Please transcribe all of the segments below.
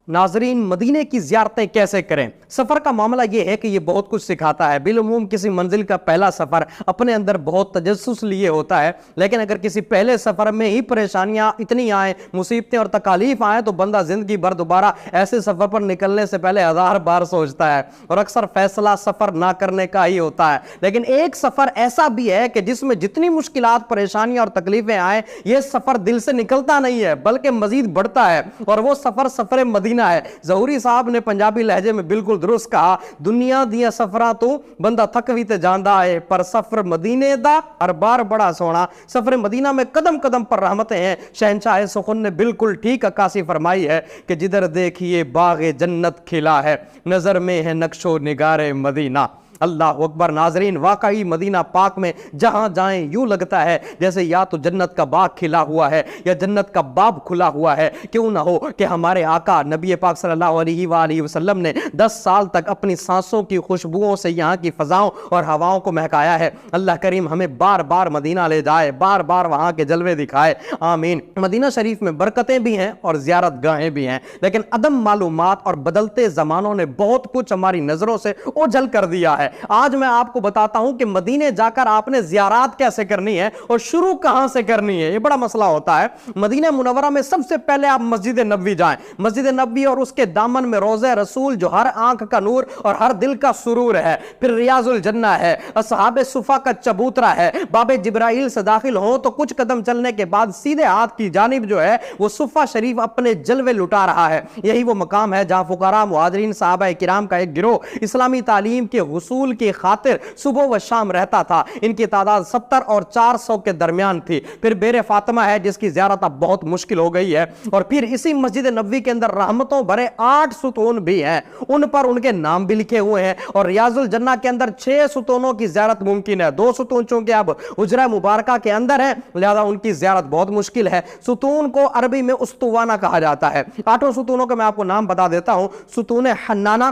ناظرین، مدینے کی زیارتیں کیسے کریں؟ سفر کا معاملہ یہ ہے کہ یہ بہت کچھ سکھاتا ہے۔ بالعموم کسی منزل کا پہلا سفر اپنے اندر بہت تجسس لیے ہوتا ہے، لیکن اگر کسی پہلے سفر میں ہی پریشانیاں اتنی آئیں، مصیبتیں اور تکالیف آئیں، تو بندہ زندگی بھر دوبارہ ایسے سفر پر نکلنے سے پہلے 1000 بار سوچتا ہے، اور اکثر فیصلہ سفر نہ کرنے کا ہی ہوتا ہے۔ لیکن ایک سفر ایسا بھی ہے کہ جس میں جتنی مشکلات، پریشانیاں اور تکلیفیں آئیں، یہ سفر دل سے نکلتا نہیں ہے بلکہ مزید بڑھتا ہے، اور وہ سفر مدینہ ہے۔ ظہوری صاحب نے پنجابی لہجے میں بالکل درست کہا، دنیا دیا سفراں تو بندہ تھک بھی تے جاندا ہے، پر سفر مدینے دا ہر بار بڑا سونا۔ سفر مدینہ میں قدم قدم پر رحمتیں ہیں۔ شہنشاہ سخن نے بالکل ٹھیک عکاسی فرمائی ہے کہ جدھر دیکھیے باغ جنت کھلا ہے، نظر میں ہے نقش و نگار مدینہ۔ اللہ اکبر۔ ناظرین، واقعی مدینہ پاک میں جہاں جائیں یوں لگتا ہے جیسے یا تو جنت کا باغ کھلا ہوا ہے یا جنت کا باب کھلا ہوا ہے۔ کیوں نہ ہو کہ ہمارے آقا نبی پاک صلی اللہ علیہ وآلہ وسلم نے 10 سال تک اپنی سانسوں کی خوشبوؤں سے یہاں کی فضاؤں اور ہواؤں کو مہکایا ہے۔ اللہ کریم ہمیں بار بار مدینہ لے جائے، بار بار وہاں کے جلوے دکھائے، آمین۔ مدینہ شریف میں برکتیں بھی ہیں اور زیارت گاہیں بھی ہیں، لیکن عدم معلومات اور بدلتے زمانوں نے بہت کچھ ہماری نظروں سے اوجھل کر دیا ہے۔ آج میں آپ کو بتاتا ہوں کہ مدینے جا کر آپ نے زیارات کیسے کرنی ہے اور شروع کہاں سے کرنی ہے۔ یہ بڑا مسئلہ ہوتا ہے۔ مدینہ منورہ میں سب سے پہلے آپ مسجد نبوی جائیں۔ مسجد نبوی اور اس کے دامن میں روضہ رسول جو ہر آنکھ کا نور اور ہر دل کا سرور ہے، پھر ریاض الجنہ ہے، اصحاب صفا کا چبوترا ہے۔ باب جبرائیل سے داخل ہو تو کچھ قدم چلنے کے بعد سیدھے ہاتھ کی جانب جو ہے وہ صفا شریف اپنے جلوے لٹا رہا ہے۔ یہی وہ مقام ہے جہاں فقراء، مہاجرین، صحابہ کرام کا ایک گروہ اسلامی تعلیم کے حصول کی خاطر صبح و شام رہتا تھا۔ ان کی تعداد 70 اور 400 کے درمیان تھی۔ پھر بیر فاطمہ ہے جس کی زیارت اب بہت مشکل ہو گئی ہے، اور پھر اسی مسجد نبوی کے اندر رحمتوں بھرے 8 ستون بھی ہیں، ان پر ان کے نام بھی لکھے ہوئے ہیں، اور ریاض الجنہ کے اندر 6 ستونوں کی زیارت ممکن ہے۔ 2 ستون چونکہ اب حجرہ مبارکہ کے اندر ہیں، لہذا ان کی زیارت بہت مشکل ہے۔ ستون کو عربی میں استوانہ کہا جاتا ہے۔ 8 ستونوں کے میں آپ کو نام بتا دیتا ہوں۔ ستون حنانہ،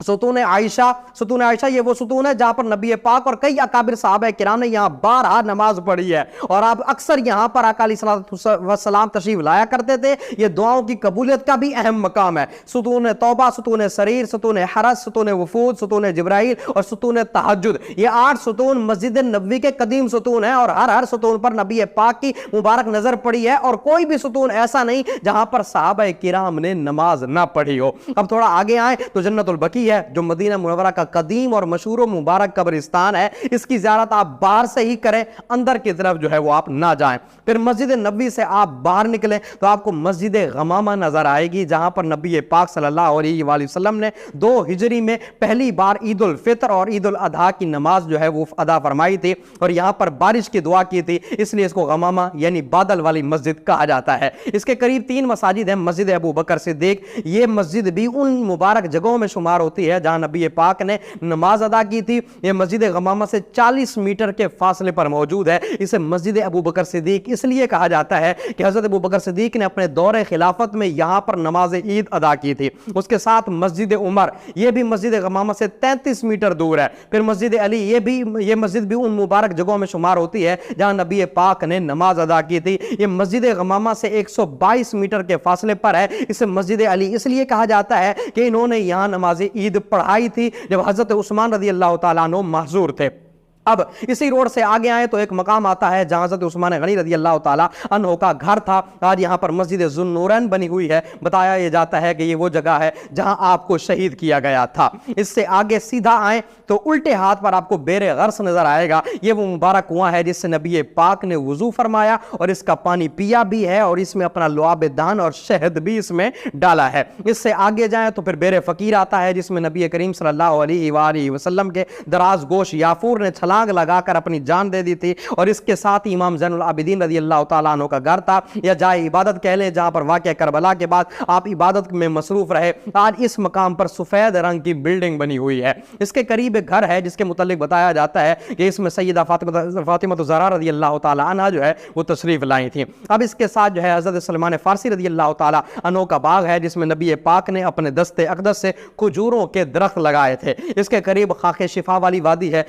ستون عائشہ۔ ستون عائشہ یہ وہ ستون ہے جہاں پر نبی پاک اور کئی اکابر صحابہ کرام نے یہاں بارہا نماز پڑھی ہے، اور آپ اکثر یہاں پر آقا علیہ السلام تشریف لایا کرتے تھے۔ یہ دعاؤں کی قبولیت کا بھی اہم مقام ہے۔ ستون توبہ، ستون سریر، ستون حرس، ستون وفود، ستون جبرائیل اور ستون تہجد، یہ 8 ستون مسجد نبوی کے قدیم ستون ہیں، اور ہر ستون پر نبی پاک کی مبارک نظر پڑی ہے، اور کوئی بھی ستون ایسا نہیں جہاں پر صحابہ کرام نے نماز نہ پڑھی ہو۔ اب تھوڑا آگے آئیں تو جنت البقیع ہے جو مدینہ منورہ کا قدیم اور مشہور و مبارک قبرستان ہے۔ اس کی زیارت آپ باہر سے ہی کریں، اندر کی طرف جو ہے وہ آپ نہ جائیں۔ پھر مسجد نبوی سے آپ باہر نکلیں تو آپ کو مسجد غمامہ نظر آئے گی، جہاں پر نبی پاک صلی اللہ علیہ وآلہ وسلم نے 2 ہجری میں پہلی بار عید الفطر اور عید الاضحیٰ کی نماز جو ہے وہ ادا فرمائی تھی، اور یہاں پر بارش کی دعا کی تھی، اس لیے اس کو غمامہ یعنی بادل والی مسجد کہا جاتا ہے۔ اس کے قریب 3 مساجد ہیں۔ مسجد ابو بکر صدیق، یہ مسجد بھی ان مبارک جگہوں میں شمار ہوتی ہے جہاں نبی پاک نے نماز ادا کی تھی۔ یہ مسجد غمامہ سے 40 میٹر کے فاصلے پر موجود ہے۔ اسے مسجد ابو بکر صدیق اس لیے کہا جاتا ہے کہ حضرت ابو بکر صدیق نے اپنے دور خلافت میں یہاں پر نماز عید ادا کی تھی۔ اس کے ساتھ مسجد عمر، یہ بھی مسجد غمامہ سے 33 میٹر دور ہے۔ پھر مسجد علی، یہ مسجد بھی ان مبارک جگہوں میں شمار ہوتی ہے جہاں نبی پاک نے نماز ادا کی تھی۔ یہ مسجد غمامہ سے 122 میٹر کے فاصلے پر ہے۔ اسے مسجد علی اس لیے کہا جاتا ہے کہ انہوں نے یہاں نماز عید پڑھائی تھی جب حضرت عثمان رضی اللہ تعالیٰ عنہ محظور تھے۔ اب اسی روڈ سے آگے آئیں تو ایک مقام آتا ہے جہاں حضرت عثمان غنی رضی اللہ تعالیٰ عنہ کا گھر تھا۔ آج یہاں پر مسجد ذو النورین بنی ہوئی ہے۔ بتایا یہ جاتا ہے کہ یہ وہ جگہ ہے جہاں آپ کو شہید کیا گیا تھا۔ اس سے آگے سیدھا آئیں تو الٹے ہاتھ پر آپ کو بیر غرس نظر آئے گا۔ یہ وہ مبارک کنواں ہے جس سے نبی پاک نے وضو فرمایا اور اس کا پانی پیا بھی ہے، اور اس میں اپنا لعاب دہن اور شہد بھی اس میں ڈالا ہے۔ اس سے آگے جائیں تو پھر بیر فقیر آتا ہے جس میں نبی کریم صلی اللہ علیہ وآلہ وسلم کے دراز گوش یافور نے چھلانگ لگا کر اپنی جان دے دی تھی، اور اس کے ساتھ امام زین العابدین رضی اللہ تعالیٰ عنہ کا گھر تھا، یا جائے عبادت کہہ لیں، جہاں پر واقعہ کربلا کے بعد آپ عبادت میں مصروف رہے۔ آج اس مقام پر سفید رنگ کی بلڈنگ بنی ہوئی ہے۔ اس کے قریب ایک گھر ہے جس کے متعلق بتایا جاتا ہے کہ اس میں سیدہ فاطمہ الزہرا رضی اللہ تعالیٰ عنہ جو ہے وہ تشریف لائی تھی۔ اب اس کے ساتھ جو ہے حضرت سلمان فارسی رضی اللہ تعالیٰ عنہ کا باغ ہے جس میں نبی پاک نے اپنے دست اقدس سے کھجوروں کے درخت لگائے تھے۔ اس کے قریب خاک شفا والی وادی ہے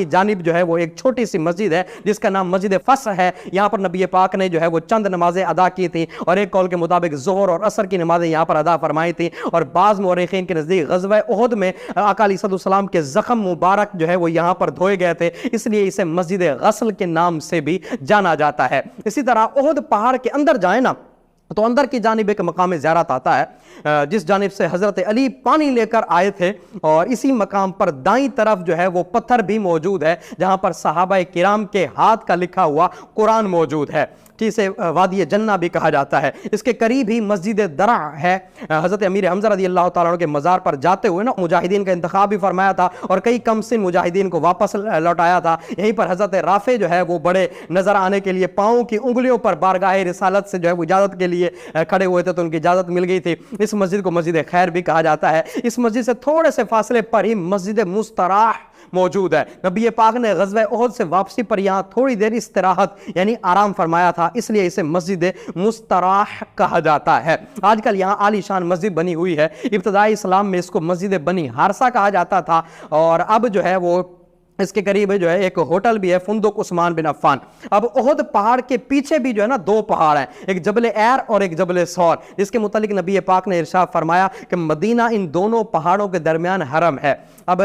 کی جانب جو ہے وہ ایک چھوٹی سی مسجد ہے جس کا نام مسجد فصح ہے. یہاں پر نبی پاک نے جو ہے وہ چند نمازیں ادا کی تھیں اور ایک قول کے مطابق ظہر اور عصر کی نمازیں یہاں پر ادا فرمائی تھیں. اور بعض مورخین کے نزدیک غزوہ احد میں آقا علیہ السلام کے زخم مبارک جو ہے وہ یہاں پر دھوئے گئے تھے, اس لیے اسے مسجد غسل کے نام سے بھی جانا جاتا ہے. اسی طرح احد پہاڑ کے اندر جائیں نا تو اندر کی جانب ایک مقام زیارت آتا ہے جس جانب سے حضرت علی پانی لے کر آئے تھے, اور اسی مقام پر دائیں طرف جو ہے وہ پتھر بھی موجود ہے جہاں پر صحابہ کرام کے ہاتھ کا لکھا ہوا قرآن موجود ہے, جسے وادی جنہ بھی کہا جاتا ہے. اس کے قریب ہی مسجد درع ہے. حضرت امیر حمزہ رضی اللہ تعالیٰ عنہ کے مزار پر جاتے ہوئے نا مجاہدین کا انتخاب بھی فرمایا تھا اور کئی کم سن مجاہدین کو واپس لوٹایا تھا. یہیں پر حضرت رافع جو ہے وہ بڑے نظر آنے کے لیے پاؤں کی انگلیوں پر بارگاہ رسالت سے جو ہے وہ اجازت کے لیے کھڑے ہوئے تھے تو ان کی اجازت مل گئی تھی. اس مسجد کو مسجد خیر بھی کہا جاتا ہے. اس مسجد سے تھوڑے سے فاصلے پر ہی مسجد مستراح موجود ہے. نبی پاک نے غزوہ احد سے واپسی پر یہاں تھوڑی دیر استراحت یعنی آرام فرمایا تھا, اس لیے اسے مسجد مستراح کہا جاتا ہے. آج کل یہاں عالی شان مسجد بنی ہوئی ہے. ابتدائی اسلام میں اس کو مسجد بنی حارثہ کہا جاتا تھا, اور اب جو ہے وہ اس کے قریب جو ہے ایک ہوٹل بھی ہے, فندق عثمان بن عفان. اب احد پہاڑ کے پیچھے بھی جو ہے نا دو پہاڑ ہیں, ایک جبل ایر اور ایک جبل ثور, جس کے متعلق نبی پاک نے ارشاد فرمایا کہ مدینہ ان دونوں پہاڑوں کے درمیان حرم ہے. اب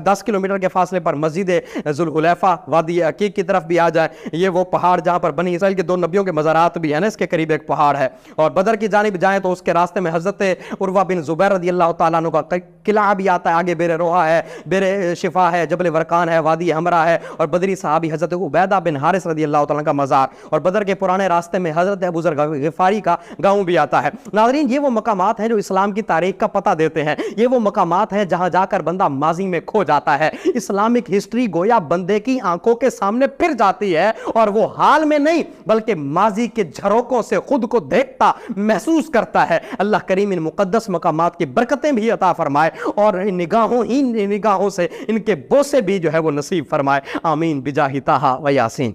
10 کلومیٹر کے فاصلے پر مسجد ذوالحلیفہ وادی عقیق کی طرف بھی آ جائے, یہ وہ پہاڑ جہاں پر بنی اسرائیل کے 2 نبیوں کے مزارات بھی ہیں نا, اس کے قریب ایک پہاڑ ہے. اور بدر کی جانب جائیں تو اس کے راستے میں حضرت عروہ بن زبیر رضی اللہ تعالیٰ عنہ کا قلعہ بھی آتا ہے. آگے بیر روحہ ہے, بیر شفا ہے, جبل ورقان ہے, وادی ہمرا ہے, اور بدری صحابی حضرت عبیدہ بن حارث رضی اللہ تعالیٰ کا مزار, اور بدر کے پرانے راستے میں حضرت ابو ذر غفاری کا گاؤں بھی آتا ہے. ناظرین, یہ وہ مقامات ہیں جو اسلام کی تاریخ کا پتہ دیتے ہیں. یہ وہ مقامات ہیں جہاں جا کر بندہ ماضی میں کھو جاتا ہے. اسلامک ہسٹری گویا بندے کی آنکھوں کے سامنے پھر جاتی ہے, اور وہ حال میں نہیں بلکہ ماضی کے جھروکوں سے خود کو دیکھتا محسوس کرتا ہے. اللہ کریم ان مقدس مقامات کی برکتیں بھی عطا فرمائے, اور نگاہوں سے ان کے بوسے بھی جو ہے وہ نصیب فرمائے. آمین بجاہ طٰہٰ و یاسین.